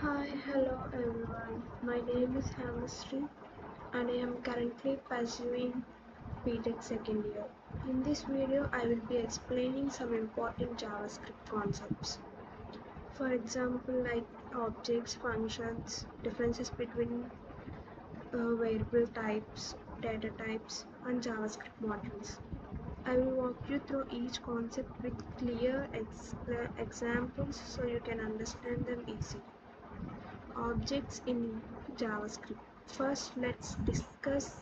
Hi, hello everyone. My name is Hamastri and I am currently pursuing BTech second year. In this video, I will be explaining some important JavaScript concepts. For example, like objects, functions, differences between variable types, data types, and JavaScript modules. I will walk you through each concept with clear examples so you can understand them easily. Objects in JavaScript. First, let's discuss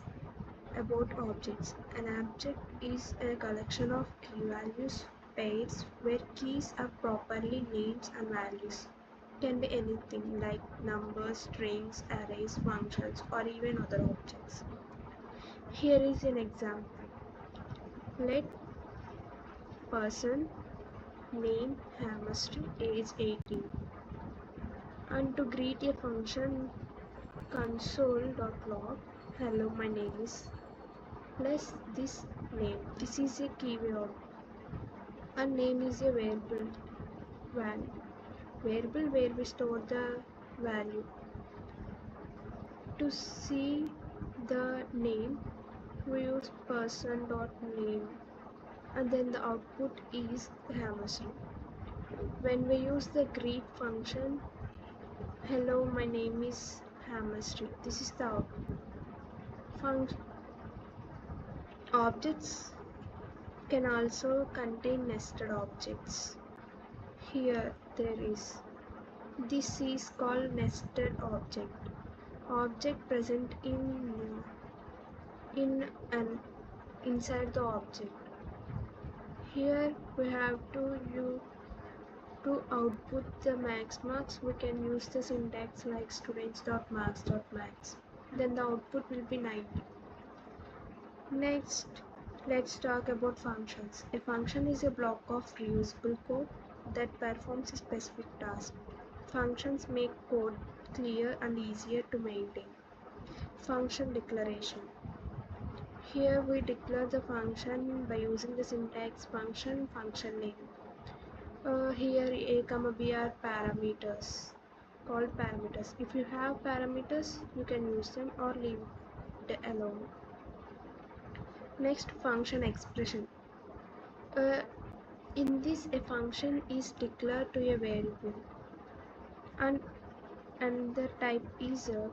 about objects. An object is a collection of key values pairs where keys are properly names and values. Can be anything like numbers, strings, arrays, functions, or even other objects. Here is an example. Let person name Hamastri age 18 and to greet a function console.log hello my name is plus this name. This is a keyword and name is a variable where we store the value. To see the name we use person.name and then the output is Hamastri. When we use the greet function hello my name is Hamastri, this is the output. Objects can also contain nested objects. Here there is. This is called nested object. Object present in and inside the object. Here we have to output the max marks. We can use the syntax like students.marks.max. Then the output will be 90. Next, let's talk about functions. A function is a block of reusable code that performs a specific task. Functions make code clear and easier to maintain. Function declaration. Here we declare the function by using the syntax function name. Here a comma b are parameters called parameters. If you have parameters, you can use them or leave it alone. Next, function expression. In this, a function is declared to a variable and the type is a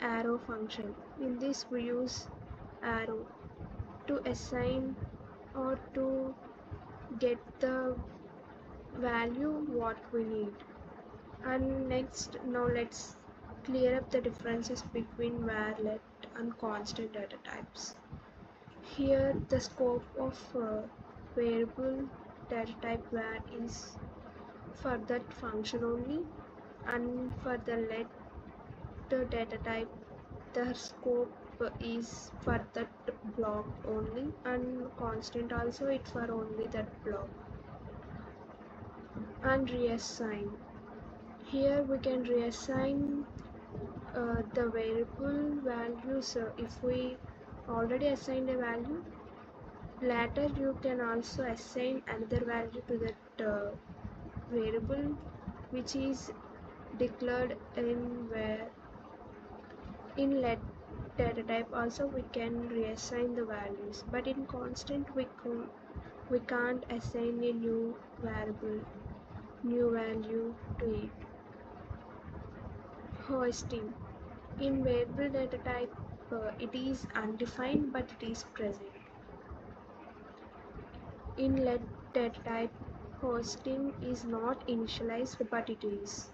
arrow function. In this we use arrow to assign or to get the value what we need. And next, now let's clear up the differences between var, let and constant data types. Here the scope of variable data type var is for that function only, and for the let data type the scope is for that block only, and constant also it's for only that block. And reassign. Here we can reassign the variable values. If we already assigned a value, later you can also assign another value to that variable which is declared in where in let data type. Also we can reassign the values, but in constant we can't assign a new value to it. Hosting. In variable data type it is undefined but it is present. In let data type hosting is not initialized but it is.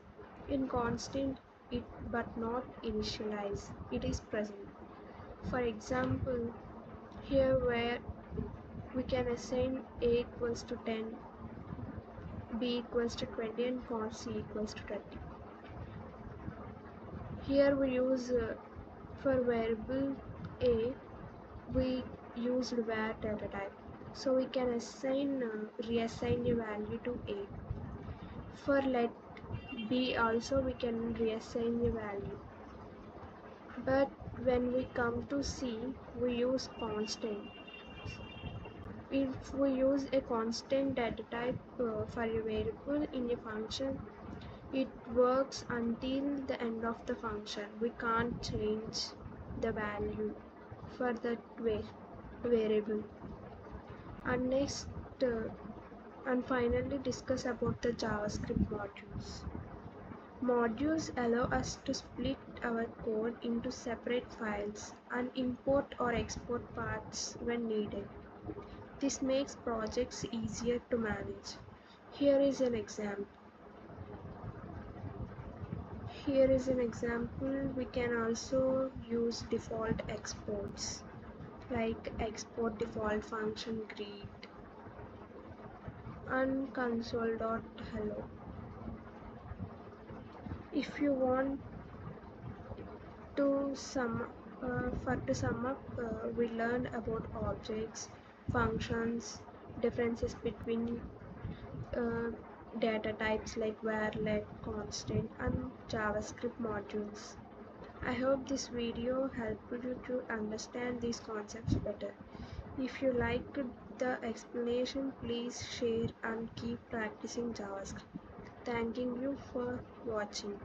In constant it but not initialized, it is present. For example, here where we can assign a equals to 10, b equals to 20 and const c equals to 30. Here we use for variable a we used var data type, so we can reassign a value to a. For let b also we can reassign a value, but when we come to c we use constant. If we use a constant data type for a variable in a function, It works until the end of the function. We can't change the value for that variable. And next and finally discuss about the JavaScript modules. Modules allow us to split our code into separate files and import or export paths when needed. This makes projects easier to manage. Here is an example. We can also use default exports like export default function greet and console.hello. If you want to sum up, we learned about objects, functions, differences between uh, data types like var, let, constant, and JavaScript modules. I hope this video helped you to understand these concepts better. If you liked the explanation, please share and keep practicing JavaScript. Thanking you for watching.